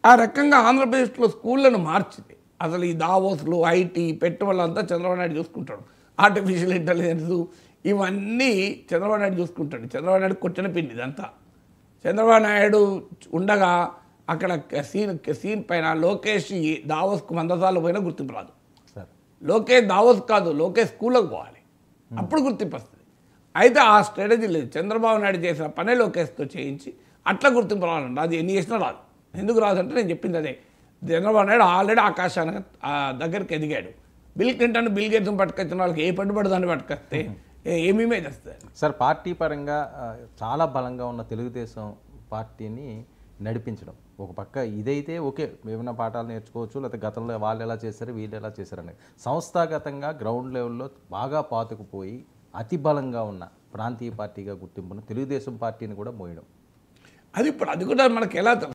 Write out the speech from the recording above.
ఆ రకంగా ఆంధ్రప్రదేశ్లో స్కూళ్ళను మార్చింది. అసలు ఈ దావోస్లు, ఐటీ పెట్టుబడులంతా చంద్రబాబు నాయుడు చూసుకుంటాడు. ఆర్టిఫిషియల్ ఇంటెలిజెన్స్ ఇవన్నీ చంద్రబాబు నాయుడు చూసుకుంటాడు. చంద్రబాబు నాయుడు కూర్చొని పిండి ఇదంతా. చంద్రబాబు నాయుడు ఉండగా అక్కడ సీన్ పైన లోకేష్ దావోస్కు 100 సార్లు పోయినా గుర్తింపు రాదు. లోకేష్ దావోస్ కాదు, లోకేష్ స్కూల్లోకి పోవాలి, అప్పుడు గుర్తింపు వస్తుంది. అయితే ఆ స్ట్రాటజీ లేదు. చంద్రబాబు నాయుడు చేసిన పనే లోకేష్తో చేయించి అట్లా గుర్తింపు రావాలండి. అది ఎన్ని చేసినా రాదు. ఎందుకు రాదంటే నేను చెప్పింది అదే. చంద్రబాబు నాయుడు ఆల్రెడీ ఆకాశానికి దగ్గరికి ఎదిగాడు. బిల్ క్లింటన్, బిల్ గేట్స్ని పట్టుకొచ్చిన వాళ్ళకి ఏ పెట్టుబడి దాన్ని పట్టుకొస్తే ఏమీ ఇమేజ్ వస్తుంది. సార్, పార్టీ పరంగా చాలా బలంగా ఉన్న తెలుగుదేశం పార్టీని నడిపించడం ఒక పక్క ఇదైతే ఓకే, ఏమైనా పాఠాలు నేర్చుకోవచ్చు, లేకపోతే గతంలో వాళ్ళు ఎలా చేశారు వీళ్ళు ఎలా చేశారని. సంస్థాగతంగా గ్రౌండ్ లెవెల్లో బాగా పాతుకుపోయి అతి బలంగా ఉన్న ప్రాంతీయ పార్టీగా గుర్తింపును తెలుగుదేశం పార్టీని కూడా మోయడం, అది ఇప్పుడు అది కూడా మనకి ఎలా